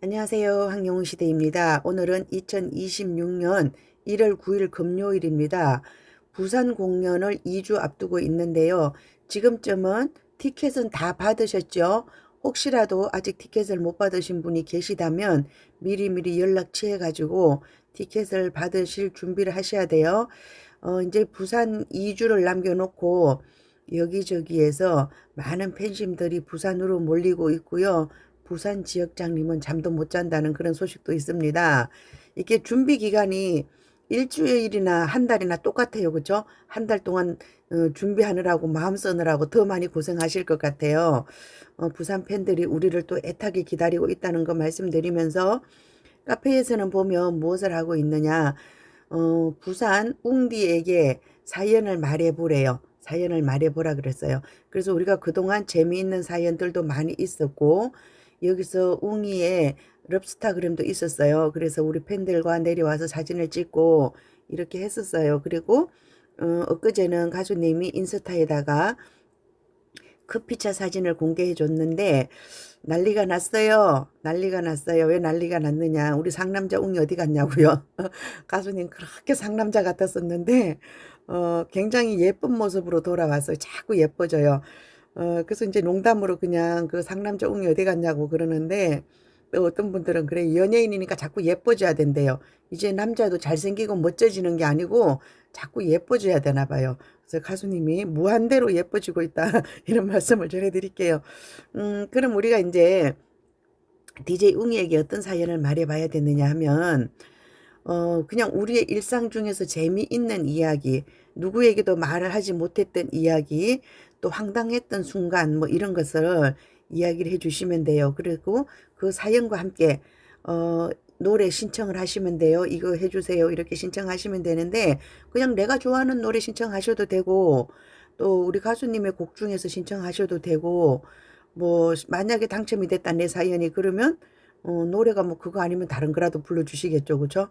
안녕하세요. 황영훈 시대입니다. 오늘은 2026년 1월 9일 금요일입니다. 부산 공연을 2주 앞두고 있는데요. 지금쯤은 티켓은 다 받으셨죠? 혹시라도 아직 티켓을 못 받으신 분이 계시다면 미리미리 연락 취해 가지고 티켓을 받으실 준비를 하셔야 돼요. 이제 부산 2주를 남겨놓고 여기저기에서 많은 팬심들이 부산으로 몰리고 있고요. 부산 지역장님은 잠도 못 잔다는 그런 소식도 있습니다. 이게 준비 기간이 일주일이나 한 달이나 똑같아요. 그죠? 한 달 동안 준비하느라고 마음 쓰느라고 더 많이 고생하실 것 같아요. 부산 팬들이 우리를 또 애타게 기다리고 있다는 거 말씀드리면서 카페에서는 보면 무엇을 하고 있느냐. 부산 웅디에게 사연을 말해보래요. 사연을 말해보라 그랬어요. 그래서 우리가 그동안 재미있는 사연들도 많이 있었고 여기서 웅이의 럽스타그램도 있었어요. 그래서 우리 팬들과 내려와서 사진을 찍고 이렇게 했었어요. 그리고 엊그제는 가수님이 인스타에다가 커피차 사진을 공개해 줬는데 난리가 났어요. 난리가 났어요. 왜 난리가 났느냐. 우리 상남자 웅이 어디 갔냐고요. 가수님 그렇게 상남자 같았었는데 굉장히 예쁜 모습으로 돌아왔어요. 자꾸 예뻐져요. 그래서 이제 농담으로 그냥 그 상남자 웅이 어디 갔냐고 그러는데 또 어떤 분들은 그래 연예인이니까 자꾸 예뻐져야 된대요. 이제 남자도 잘생기고 멋져지는 게 아니고 자꾸 예뻐져야 되나 봐요. 그래서 가수님이 무한대로 예뻐지고 있다 이런 말씀을 전해드릴게요. 그럼 우리가 이제 DJ 웅이에게 어떤 사연을 말해봐야 되느냐 하면 그냥 우리의 일상 중에서 재미있는 이야기, 누구에게도 말을 하지 못했던 이야기, 또 황당했던 순간 뭐 이런 것을 이야기를 해주시면 돼요. 그리고 그 사연과 함께 노래 신청을 하시면 돼요. 이거 해주세요. 이렇게 신청하시면 되는데 그냥 내가 좋아하는 노래 신청하셔도 되고 또 우리 가수님의 곡 중에서 신청하셔도 되고 뭐 만약에 당첨이 됐다 내 사연이 그러면 노래가 뭐 그거 아니면 다른 거라도 불러주시겠죠. 그죠?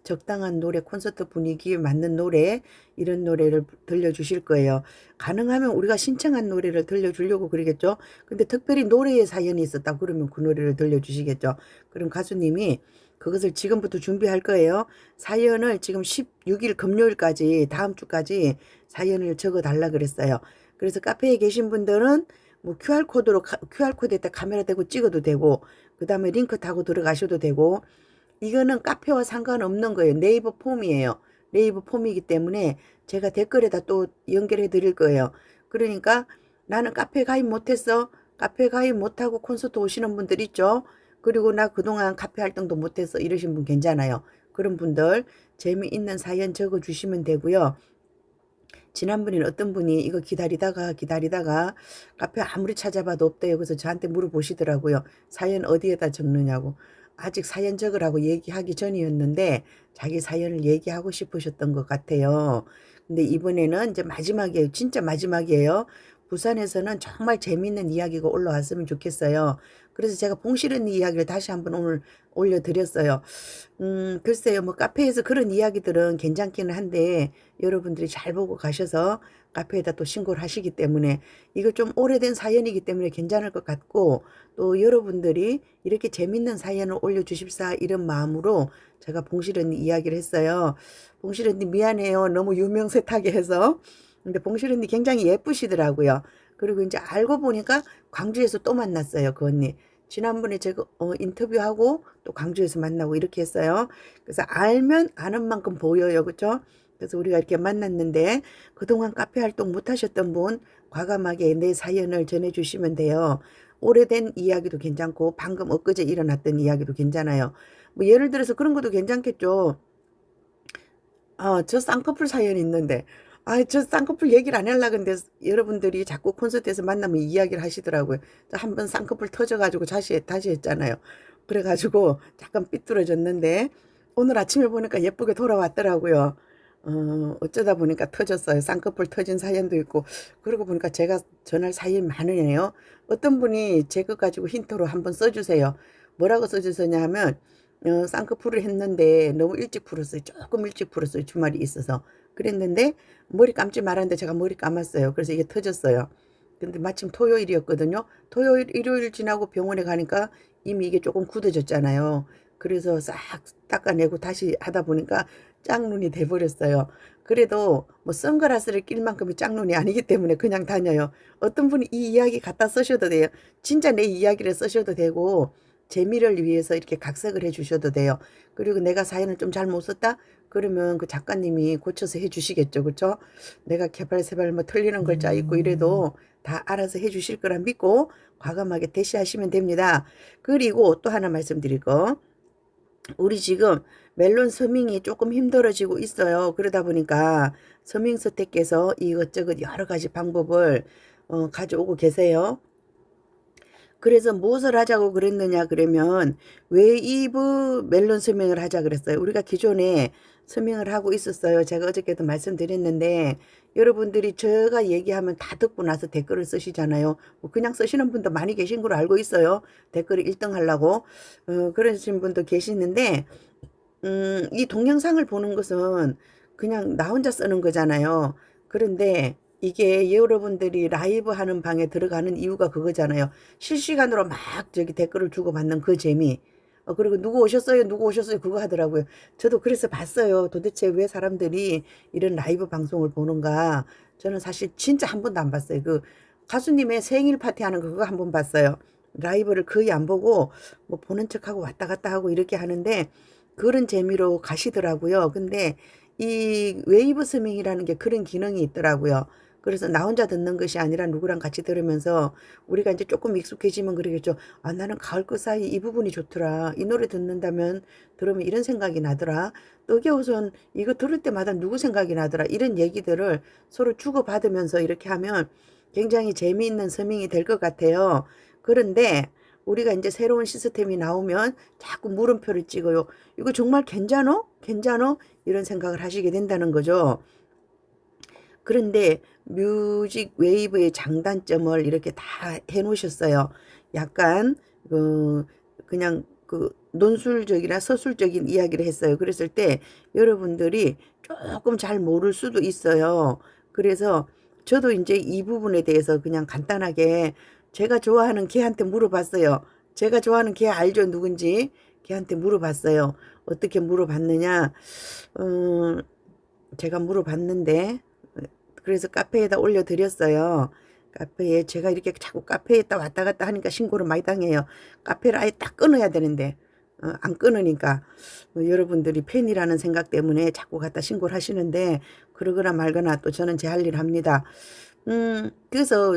적당한 노래, 콘서트 분위기에 맞는 노래, 이런 노래를 들려주실 거예요. 가능하면 우리가 신청한 노래를 들려주려고 그러겠죠. 근데 특별히 노래에 사연이 있었다 그러면 그 노래를 들려주시겠죠. 그럼 가수님이 그것을 지금부터 준비할 거예요. 사연을 지금 16일 금요일까지, 다음 주까지 사연을 적어 달라 그랬어요. 그래서 카페에 계신 분들은 뭐 QR코드에다 카메라 대고 찍어도 되고, 그 다음에 링크 타고 들어가셔도 되고, 이거는 카페와 상관없는 거예요. 네이버 폼이에요. 네이버 폼이기 때문에 제가 댓글에다 또 연결해 드릴 거예요. 그러니까 나는 카페 가입 못했어. 카페 가입 못하고 콘서트 오시는 분들 있죠. 그리고 나 그동안 카페 활동도 못했어. 이러신 분 괜찮아요. 그런 분들 재미있는 사연 적어 주시면 되고요. 지난번에는 어떤 분이 이거 기다리다가 카페 아무리 찾아봐도 없대요. 그래서 저한테 물어보시더라고요. 사연 어디에다 적느냐고. 아직 사연 적으라고 얘기하기 전이었는데 자기 사연을 얘기하고 싶으셨던 것 같아요. 근데 이번에는 이제 마지막이에요. 진짜 마지막이에요. 부산에서는 정말 재밌는 이야기가 올라왔으면 좋겠어요. 그래서 제가 봉실 언니 이야기를 다시 한번 오늘 올려드렸어요. 글쎄요, 뭐 카페에서 그런 이야기들은 괜찮기는 한데 여러분들이 잘 보고 가셔서 카페에다 또 신고를 하시기 때문에 이거 좀 오래된 사연이기 때문에 괜찮을 것 같고 또 여러분들이 이렇게 재밌는 사연을 올려주십사 이런 마음으로 제가 봉실 언니 이야기를 했어요. 봉실 언니 미안해요. 너무 유명세타게 해서. 근데 봉실 언니 굉장히 예쁘시더라고요. 그리고 이제 알고 보니까 광주에서 또 만났어요. 그 언니. 지난번에 제가 인터뷰하고 또 광주에서 만나고 이렇게 했어요. 그래서 알면 아는 만큼 보여요. 그렇죠? 그래서 우리가 이렇게 만났는데 그동안 카페 활동 못 하셨던 분 과감하게 내 사연을 전해주시면 돼요. 오래된 이야기도 괜찮고 방금 엊그제 일어났던 이야기도 괜찮아요. 뭐 예를 들어서 그런 것도 괜찮겠죠. 저 쌍꺼풀 사연이 있는데, 저 쌍꺼풀 얘기를 안 하려고 했는데, 여러분들이 자꾸 콘서트에서 만나면 이야기를 하시더라고요. 한번 쌍꺼풀 터져가지고 다시 했잖아요. 그래가지고 잠깐 삐뚤어졌는데, 오늘 아침에 보니까 예쁘게 돌아왔더라고요. 어쩌다 보니까 터졌어요. 쌍꺼풀 터진 사연도 있고, 그러고 보니까 제가 전할 사연이 많으네요. 어떤 분이 제 거 가지고 힌트로 한번 써주세요. 뭐라고 써주셨냐 하면, 쌍꺼풀을 했는데 너무 일찍 풀었어요. 조금 일찍 풀었어요. 주말이 있어서. 그랬는데 머리 감지 말았는데 제가 머리 감았어요. 그래서 이게 터졌어요. 근데 마침 토요일이었거든요. 토요일, 일요일 지나고 병원에 가니까 이미 이게 조금 굳어졌잖아요. 그래서 싹 닦아내고 다시 하다 보니까 짝눈이 돼버렸어요. 그래도 뭐 선글라스를 낄 만큼의 짝눈이 아니기 때문에 그냥 다녀요. 어떤 분이 이 이야기 갖다 쓰셔도 돼요. 진짜 내 이야기를 쓰셔도 되고 재미를 위해서 이렇게 각색을 해 주셔도 돼요. 그리고 내가 사연을 좀 잘못 썼다? 그러면 그 작가님이 고쳐서 해 주시겠죠. 그쵸? 내가 개발세발 뭐 틀리는 글자 있고 이래도 다 알아서 해 주실 거라 믿고 과감하게 대시하시면 됩니다. 그리고 또 하나 말씀드릴 거. 우리 지금 멜론 서밍이 조금 힘들어지고 있어요. 그러다 보니까 서밍서택께서 이것저것 여러 가지 방법을 가져오고 계세요. 그래서 무엇을 하자고 그랬느냐 그러면 웨이브 멜론 서밍을 하자 그랬어요. 우리가 기존에 서밍을 하고 있었어요. 제가 어저께도 말씀드렸는데 여러분들이 제가 얘기하면 다 듣고 나서 댓글을 쓰시잖아요. 뭐 그냥 쓰시는 분도 많이 계신 걸로 알고 있어요. 댓글을 1등 하려고 그러신 분도 계시는데 이 동영상을 보는 것은 그냥 나 혼자 쓰는 거잖아요. 그런데 이게 여러분들이 라이브 하는 방에 들어가는 이유가 그거잖아요. 실시간으로 막 저기 댓글을 주고받는 그 재미. 그리고 누구 오셨어요? 누구 오셨어요? 그거 하더라고요. 저도 그래서 봤어요. 도대체 왜 사람들이 이런 라이브 방송을 보는가. 저는 사실 진짜 한 번도 안 봤어요. 그 가수님의 생일 파티 하는 거 그거 한 번 봤어요. 라이브를 거의 안 보고 뭐 보는 척하고 왔다 갔다 하고 이렇게 하는데 그런 재미로 가시더라고요. 근데 이 웨이브 스밍이라는 게 그런 기능이 있더라고요. 그래서 나 혼자 듣는 것이 아니라 누구랑 같이 들으면서 우리가 이제 조금 익숙해지면 그러겠죠. 아, 나는 가을 그 사이 이 부분이 좋더라. 이 노래 듣는다면 들으면 이런 생각이 나더라. 또 이게 우선 이거 들을 때마다 누구 생각이 나더라. 이런 얘기들을 서로 주고받으면서 이렇게 하면 굉장히 재미있는 서밍이 될 것 같아요. 그런데 우리가 이제 새로운 시스템이 나오면 자꾸 물음표를 찍어요. 이거 정말 괜찮어? 괜찮어? 이런 생각을 하시게 된다는 거죠. 그런데 뮤직 웨이브의 장단점을 이렇게 다 해놓으셨어요. 약간 그냥 그 논술적이나 서술적인 이야기를 했어요. 그랬을 때 여러분들이 조금 잘 모를 수도 있어요. 그래서 저도 이제 이 부분에 대해서 그냥 간단하게 제가 좋아하는 걔한테 물어봤어요. 제가 좋아하는 걔 알죠? 누군지 걔한테 물어봤어요. 어떻게 물어봤느냐? 제가 물어봤는데 그래서 카페에다 올려드렸어요. 카페에 제가 이렇게 자꾸 카페에다 왔다 갔다 하니까 신고를 많이 당해요. 카페를 아예 딱 끊어야 되는데 안 끊으니까 여러분들이 팬이라는 생각 때문에 자꾸 갖다 신고를 하시는데 그러거나 말거나 또 저는 제 할 일 합니다. 그래서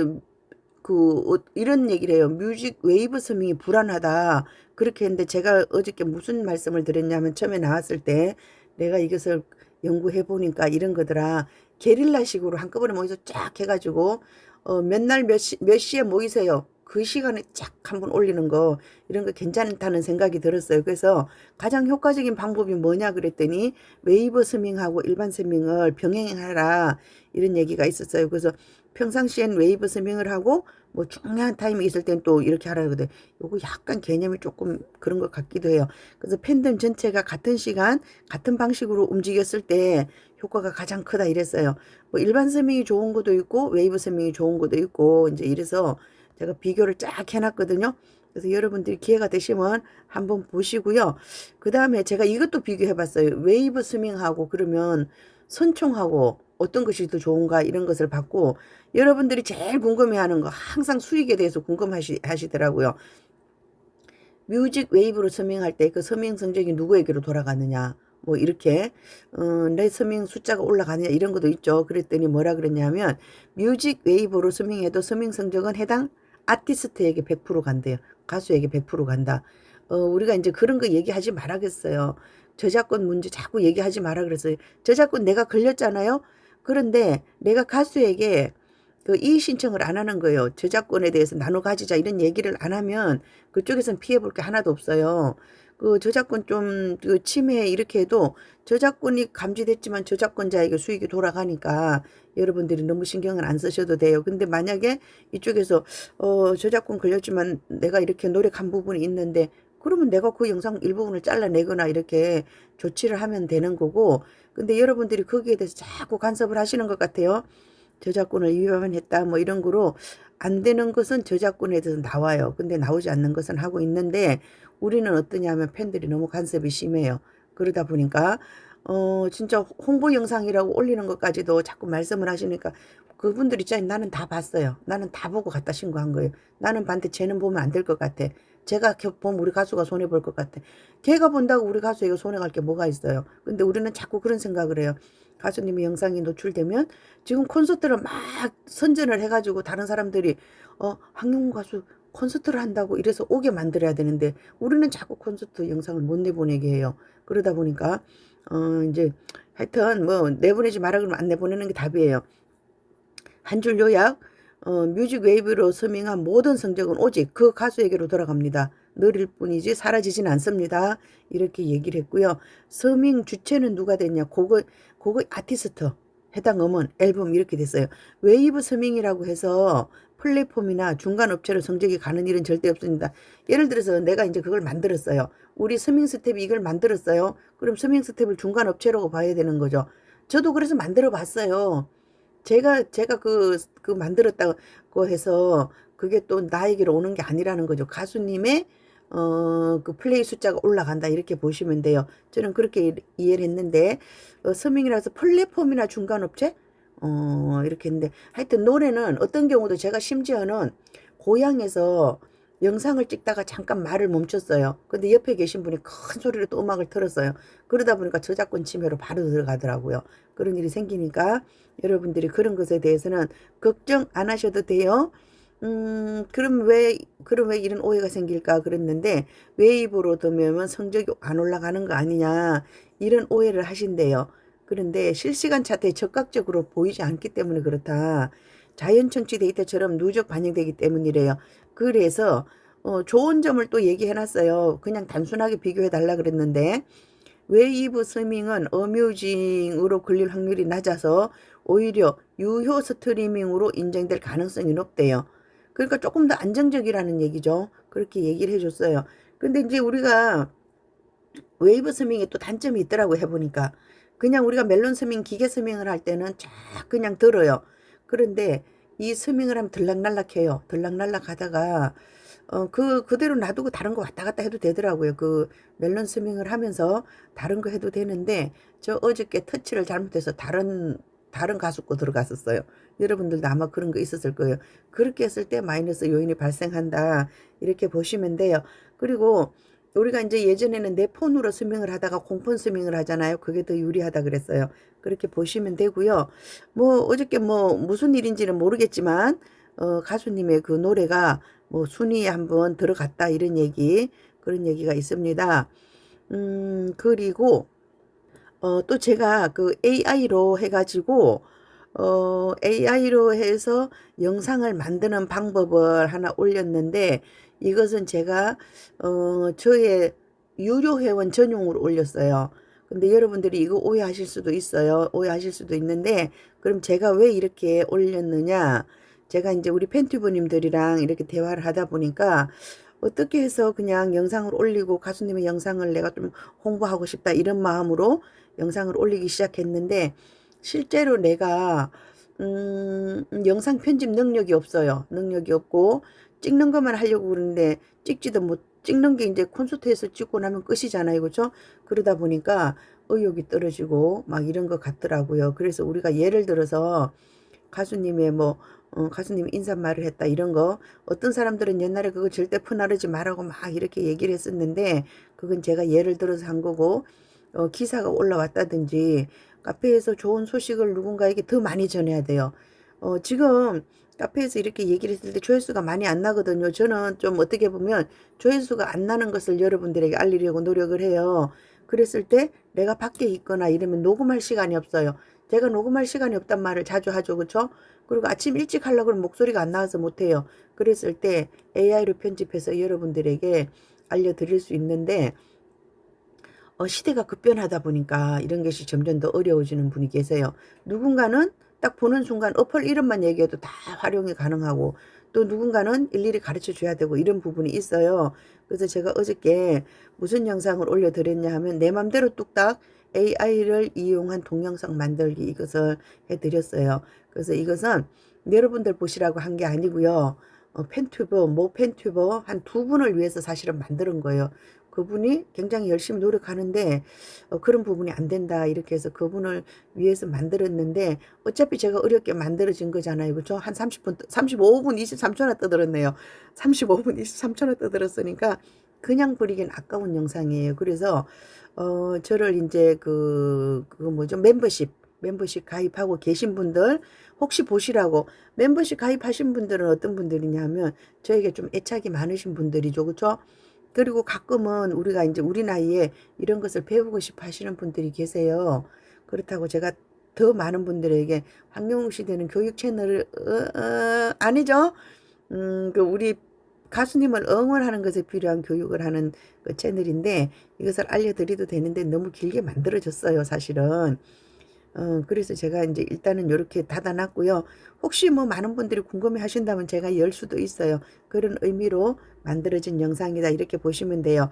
이런 얘기를 해요. 뮤직 웨이브 스밍이 불안하다. 그렇게 했는데 제가 어저께 무슨 말씀을 드렸냐면 처음에 나왔을 때 내가 이것을 연구해 보니까 이런 거더라. 게릴라식으로 한꺼번에 모여서 쫙 해가지고 몇날 몇 시에 모이세요. 그 시간에 쫙 한번 올리는 거 이런 거 괜찮다는 생각이 들었어요. 그래서 가장 효과적인 방법이 뭐냐 그랬더니 웨이브 스밍하고 일반 스밍을 병행하라 이런 얘기가 있었어요. 그래서 평상시엔 웨이브 스밍을 하고 뭐 중요한 타임이 있을 땐 또 이렇게 하라 그러거든. 요거 약간 개념이 조금 그런 것 같기도 해요. 그래서 팬덤 전체가 같은 시간 같은 방식으로 움직였을 때 효과가 가장 크다 이랬어요. 뭐 일반 스밍이 좋은 것도 있고 웨이브 스밍이 좋은 것도 있고 이제 이래서 제가 비교를 쫙 해놨거든요. 그래서 여러분들이 기회가 되시면 한번 보시고요. 그 다음에 제가 이것도 비교해봤어요. 웨이브 스밍하고 그러면 선총하고 어떤 것이 더 좋은가 이런 것을 봤고 여러분들이 제일 궁금해하는 거 항상 수익에 대해서 궁금하시더라고요. 뮤직 웨이브로 서밍할 때 그 서밍 성적이 누구에게로 돌아가느냐 뭐 이렇게 내 서밍 숫자가 올라가느냐 이런 것도 있죠. 그랬더니 뭐라 그랬냐면 뮤직 웨이브로 서밍해도 서밍 성적은 해당 아티스트에게 100% 간대요. 가수에게 100% 간다. 우리가 이제 그런 거 얘기하지 말아겠어요. 저작권 문제 자꾸 얘기하지 말아 그랬어요. 저작권 내가 걸렸잖아요. 그런데 내가 가수에게 그 이의 신청을 안 하는 거예요. 저작권에 대해서 나눠 가지자 이런 얘기를 안 하면 그쪽에선 피해 볼 게 하나도 없어요. 그 저작권 좀그 침해 이렇게 해도 저작권이 감지됐지만 저작권자에게 수익이 돌아가니까 여러분들이 너무 신경을 안 쓰셔도 돼요. 근데 만약에 이쪽에서 저작권 걸렸지만 내가 이렇게 노력한 부분이 있는데 그러면 내가 그 영상 일부분을 잘라내거나 이렇게 조치를 하면 되는 거고 근데 여러분들이 거기에 대해서 자꾸 간섭을 하시는 것 같아요. 저작권을 위반했다 뭐 이런 거로 안 되는 것은 저작권에 대해서 나와요. 근데 나오지 않는 것은 하고 있는데 우리는 어떠냐면 팬들이 너무 간섭이 심해요. 그러다 보니까 진짜 홍보 영상이라고 올리는 것까지도 자꾸 말씀을 하시니까 그분들이 있잖아요. 나는 다 봤어요. 나는 다 보고 갖다 신고한 거예요. 나는 봤는데 쟤는 보면 안 될 것 같아. 제가 보면 우리 가수가 손해볼 것 같아. 걔가 본다고 우리 가수에게 손해갈 게 뭐가 있어요. 근데 우리는 자꾸 그런 생각을 해요. 가수님의 영상이 노출되면 지금 콘서트를 막 선전을 해가지고 다른 사람들이 황영우 가수 콘서트를 한다고 이래서 오게 만들어야 되는데 우리는 자꾸 콘서트 영상을 못 내보내게 해요. 그러다 보니까 이제 하여튼 뭐 내보내지 마라 그러면 안 내보내는 게 답이에요. 한 줄 요약. 뮤직 웨이브로 서밍한 모든 성적은 오직 그 가수에게로 돌아갑니다. 느릴 뿐이지 사라지진 않습니다. 이렇게 얘기를 했고요. 서밍 주체는 누가 됐냐? 그거 아티스트 해당 음원 앨범 이렇게 됐어요. 웨이브 서밍이라고 해서 플랫폼이나 중간 업체로 성적이 가는 일은 절대 없습니다. 예를 들어서 내가 이제 그걸 만들었어요. 우리 서밍 스텝이 이걸 만들었어요. 그럼 서밍 스텝을 중간 업체라고 봐야 되는 거죠. 저도 그래서 만들어 봤어요. 제가 그 만들었다고 해서 그게 또 나에게로 오는 게 아니라는 거죠. 가수님의 그 플레이 숫자가 올라간다 이렇게 보시면 돼요. 저는 그렇게 이해를 했는데 서밍이라서 플랫폼이나 중간업체 이렇게 했는데 하여튼 노래는 어떤 경우도 제가 심지어는 고향에서 영상을 찍다가 잠깐 말을 멈췄어요. 근데 옆에 계신 분이 큰 소리로 또 음악을 틀었어요. 그러다 보니까 저작권 침해로 바로 들어가더라고요. 그런 일이 생기니까 여러분들이 그런 것에 대해서는 걱정 안 하셔도 돼요. 그럼 왜 이런 오해가 생길까 그랬는데 웨이브로 되면 성적이 안 올라가는 거 아니냐 이런 오해를 하신대요. 그런데 실시간 차트에 적극적으로 보이지 않기 때문에 그렇다. 자연 청취 데이터처럼 누적 반영되기 때문이래요. 그래서 좋은 점을 또 얘기해놨어요. 그냥 단순하게 비교해달라 그랬는데 웨이브 스밍은 어뮤징으로 걸릴 확률이 낮아서 오히려 유효 스트리밍으로 인정될 가능성이 높대요. 그러니까 조금 더 안정적이라는 얘기죠. 그렇게 얘기를 해줬어요. 근데 이제 우리가 웨이브 스밍에 또 단점이 있더라고 해보니까 그냥 우리가 멜론 스밍, 기계 스밍을 할 때는 쫙 그냥 들어요. 그런데 이 스밍을 하면 들락날락해요. 들락날락 하다가 그대로 놔두고 다른 거 왔다 갔다 해도 되더라고요. 그 멜론 스밍을 하면서 다른 거 해도 되는데 저 어저께 터치를 잘못해서 다른 가수 거 들어갔었어요. 여러분들도 아마 그런 거 있었을 거예요. 그렇게 했을 때 마이너스 요인이 발생한다. 이렇게 보시면 돼요. 그리고 우리가 이제 예전에는 내 폰으로 스밍을 하다가 공폰 스밍을 하잖아요. 그게 더 유리하다 그랬어요. 그렇게 보시면 되고요. 뭐 어저께 뭐 무슨 일인지는 모르겠지만 가수님의 그 노래가 뭐 순위에 한번 들어갔다 이런 얘기 그런 얘기가 있습니다. 그리고 또 제가 그 AI로 해가지고 AI로 해서 영상을 만드는 방법을 하나 올렸는데 이것은 제가 저의 유료 회원 전용으로 올렸어요. 근데 여러분들이 이거 오해하실 수도 있어요. 오해하실 수도 있는데 그럼 제가 왜 이렇게 올렸느냐? 제가 이제 우리 팬튜버님들이랑 이렇게 대화를 하다 보니까 어떻게 해서 그냥 영상을 올리고 가수님의 영상을 내가 좀 홍보하고 싶다 이런 마음으로 영상을 올리기 시작했는데 실제로 내가 영상 편집 능력이 없어요. 능력이 없고 찍는 것만 하려고 그러는데 찍지도 못 찍는 게 이제 콘서트에서 찍고 나면 끝이잖아요. 그렇죠? 그러다 보니까 의욕이 떨어지고 막 이런 것 같더라고요. 그래서 우리가 예를 들어서 가수님의 뭐 가수님 인사말을 했다 이런 거 어떤 사람들은 옛날에 그거 절대 퍼나르지 말라고 막 이렇게 얘기를 했었는데 그건 제가 예를 들어서 한 거고 기사가 올라왔다든지 카페에서 좋은 소식을 누군가에게 더 많이 전해야 돼요. 지금 카페에서 이렇게 얘기를 했을 때 조회수가 많이 안 나거든요. 저는 좀 어떻게 보면 조회수가 안 나는 것을 여러분들에게 알리려고 노력을 해요. 그랬을 때 내가 밖에 있거나 이러면 녹음할 시간이 없어요. 제가 녹음할 시간이 없단 말을 자주 하죠. 그렇죠? 그리고 아침 일찍 하려고 하면 목소리가 안 나와서 못해요. 그랬을 때 AI로 편집해서 여러분들에게 알려드릴 수 있는데 시대가 급변하다 보니까 이런 것이 점점 더 어려워지는 분이 계세요. 누군가는 딱 보는 순간 어플 이름만 얘기해도 다 활용이 가능하고 또 누군가는 일일이 가르쳐 줘야 되고 이런 부분이 있어요. 그래서 제가 어저께 무슨 영상을 올려드렸냐 하면 내 맘대로 뚝딱 AI를 이용한 동영상 만들기 이것을 해드렸어요. 그래서 이것은 여러분들 보시라고 한 게 아니고요. 펜튜버, 모 펜튜버 한 두 분을 위해서 사실은 만드는 거예요. 그분이 굉장히 열심히 노력하는데 그런 부분이 안 된다 이렇게 해서 그분을 위해서 만들었는데 어차피 제가 어렵게 만들어진 거잖아요. 그렇죠? 한 30분, 35분 23초나 떠들었네요. 35분 23초나 떠들었으니까 그냥 버리긴 아까운 영상이에요. 그래서 저를 이제 그 뭐죠? 멤버십 가입하고 계신 분들 혹시 보시라고. 멤버십 가입하신 분들은 어떤 분들이냐면 저에게 좀 애착이 많으신 분들이죠. 그렇죠? 그리고 가끔은 우리가 이제 우리 나이에 이런 것을 배우고 싶어 하시는 분들이 계세요. 그렇다고 제가 더 많은 분들에게 황영웅 시대는 교육 채널을 아니죠. 그 우리 가수님을 응원하는 것에 필요한 교육을 하는 그 채널인데 이것을 알려드려도 되는데 너무 길게 만들어졌어요, 사실은. 그래서 제가 이제 일단은 이렇게 닫아놨고요. 혹시 뭐 많은 분들이 궁금해 하신다면 제가 열 수도 있어요. 그런 의미로 만들어진 영상이다. 이렇게 보시면 돼요.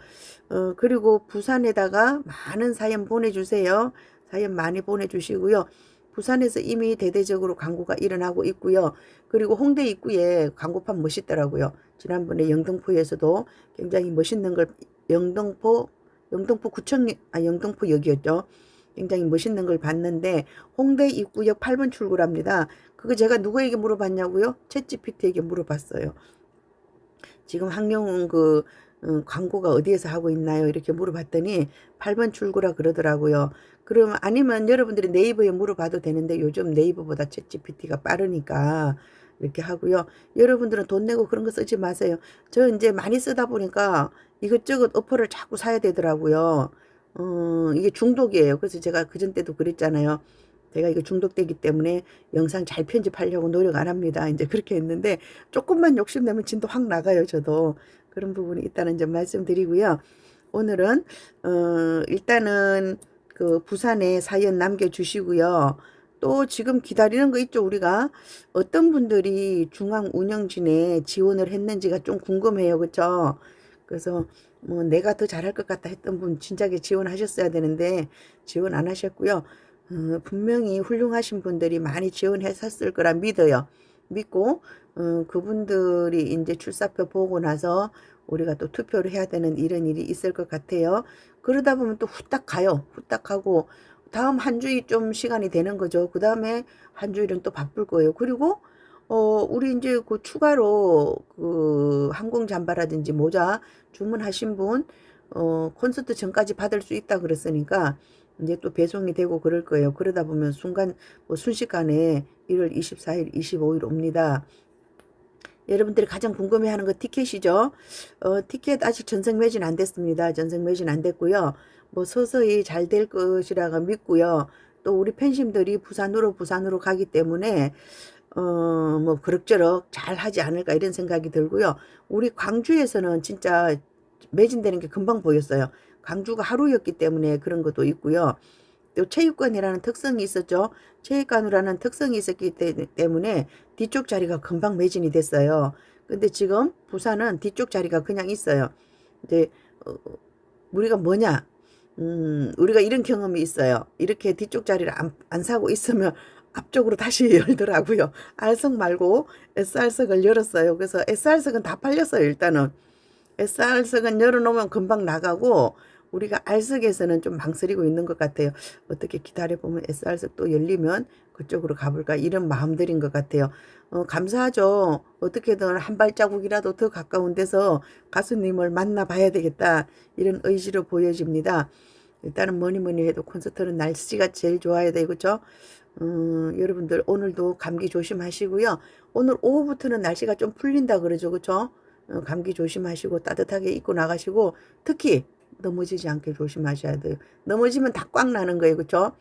그리고 부산에다가 많은 사연 보내주세요. 사연 많이 보내주시고요. 부산에서 이미 대대적으로 광고가 일어나고 있고요. 그리고 홍대 입구에 광고판 멋있더라고요. 지난번에 영등포에서도 굉장히 멋있는 걸 영등포 구청 영등포역이었죠. 굉장히 멋있는 걸 봤는데 홍대 입구역 8번 출구랍니다. 그거 제가 누구에게 물어봤냐고요? 챗GPT에게 물어봤어요. 지금 황영웅 광고가 어디에서 하고 있나요? 이렇게 물어봤더니 8번 출구라 그러더라고요. 그럼 아니면 여러분들이 네이버에 물어봐도 되는데 요즘 네이버보다 챗GPT가 빠르니까 이렇게 하고요. 여러분들은 돈 내고 그런 거 쓰지 마세요. 저 이제 많이 쓰다 보니까 이것저것 어플을 자꾸 사야 되더라고요. 이게 중독이에요. 그래서 제가 그전 때도 그랬잖아요. 제가 이거 중독되기 때문에 영상 잘 편집하려고 노력 안 합니다. 이제 그렇게 했는데 조금만 욕심내면 진도 확 나가요. 저도 그런 부분이 있다는 점 말씀드리고요. 오늘은 일단은 그 부산에 사연 남겨주시고요. 또 지금 기다리는 거 있죠. 우리가 어떤 분들이 중앙운영진에 지원을 했는지가 좀 궁금해요. 그렇죠? 그래서 뭐 내가 더 잘할 것 같다 했던 분 진작에 지원하셨어야 되는데 지원 안 하셨고요. 분명히 훌륭하신 분들이 많이 지원했었을 거라 믿어요. 믿고 그분들이 이제 출사표 보고 나서 우리가 또 투표를 해야 되는 이런 일이 있을 것 같아요. 그러다 보면 또 후딱 가요. 후딱 하고 다음 한 주일 좀 시간이 되는 거죠. 그 다음에 한 주일은 또 바쁠 거예요. 그리고 우리 이제 그 추가로 그 항공 잠바라든지 모자 주문하신 분 콘서트 전까지 받을 수 있다 그랬으니까 이제 또 배송이 되고 그럴 거예요. 그러다 보면 순식간에 1월 24일, 25일 옵니다. 여러분들이 가장 궁금해하는 거 티켓이죠. 티켓 아직 전색 매진 안 됐습니다. 전색 매진 안 됐고요. 뭐 서서히 잘 될 것이라고 믿고요. 또 우리 팬심들이 부산으로 가기 때문에 뭐 그럭저럭 잘 하지 않을까 이런 생각이 들고요. 우리 광주에서는 진짜 매진되는 게 금방 보였어요. 광주가 하루였기 때문에 그런 것도 있고요. 또 체육관이라는 특성이 있었죠. 체육관이라는 특성이 있었기 때문에 뒤쪽 자리가 금방 매진이 됐어요. 근데 지금 부산은 뒤쪽 자리가 그냥 있어요. 이제 우리가 뭐냐? 우리가 이런 경험이 있어요. 이렇게 뒤쪽 자리를 안 사고 있으면 앞쪽으로 다시 열더라고요. R석 말고 SR석을 열었어요. 그래서 SR석은 다 팔렸어요. 일단은 SR석은 열어놓으면 금방 나가고 우리가 R석에서는 좀 망설이고 있는 것 같아요. 어떻게 기다려보면 SR석 또 열리면 그쪽으로 가볼까 이런 마음들인 것 같아요. 감사하죠. 어떻게든 한 발자국이라도 더 가까운 데서 가수님을 만나봐야 되겠다 이런 의지로 보여집니다. 일단은 뭐니 해도 콘서트는 날씨가 제일 좋아야 되고 그렇죠? 여러분들 오늘도 감기 조심하시고요. 오늘 오후부터는 날씨가 좀 풀린다 그러죠. 그렇죠? 감기 조심하시고 따뜻하게 입고 나가시고 특히 넘어지지 않게 조심하셔야 돼요. 넘어지면 다 꽉 나는 거예요. 그렇죠?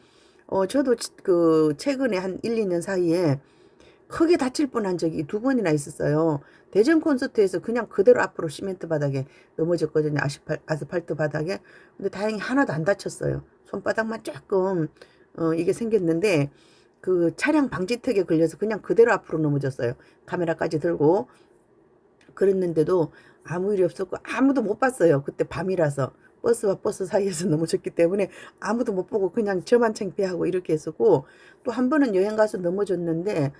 저도 그 최근에 한 1, 2년 사이에 크게 다칠 뻔한 적이 두 번이나 있었어요. 대전 콘서트에서 그냥 그대로 앞으로 시멘트 바닥에 넘어졌거든요. 아스팔트 바닥에. 근데 다행히 하나도 안 다쳤어요. 손바닥만 조금 이게 생겼는데 그 차량 방지턱에 걸려서 그냥 그대로 앞으로 넘어졌어요. 카메라까지 들고. 그랬는데도 아무 일이 없었고 아무도 못 봤어요. 그때 밤이라서. 버스와 버스 사이에서 넘어졌기 때문에 아무도 못 보고 그냥 저만 창피하고 이렇게 했었고, 또 한 번은 여행 가서 넘어졌는데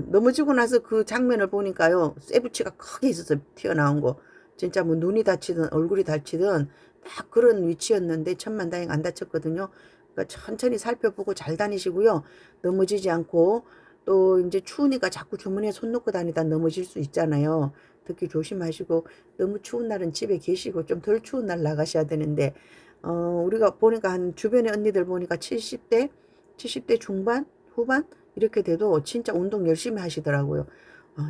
넘어지고 나서 그 장면을 보니까요, 쇠붙이가 크게 있었어요. 튀어나온 거. 진짜 뭐 눈이 다치든 얼굴이 다치든 딱 그런 위치였는데 천만다행 안 다쳤거든요. 그러니까 천천히 살펴보고 잘 다니시고요. 넘어지지 않고, 또 이제 추우니까 자꾸 주머니에 손 넣고 다니다 넘어질 수 있잖아요. 특히 조심하시고, 너무 추운 날은 집에 계시고 좀 덜 추운 날 나가셔야 되는데, 우리가 보니까 한 주변의 언니들 보니까 70대 중반 후반 이렇게 돼도 진짜 운동 열심히 하시더라고요.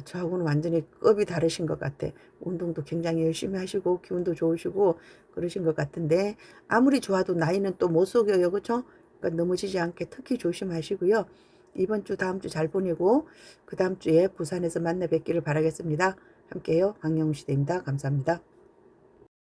저하고는 완전히 급이 다르신 것 같아. 운동도 굉장히 열심히 하시고 기운도 좋으시고 그러신 것 같은데, 아무리 좋아도 나이는 또 못 속여요. 그렇죠? 그러니까 넘어지지 않게 특히 조심하시고요. 이번 주 다음 주 잘 보내고 그 다음 주에 부산에서 만나 뵙기를 바라겠습니다. 함께요. 강영우 시대입니다. 감사합니다.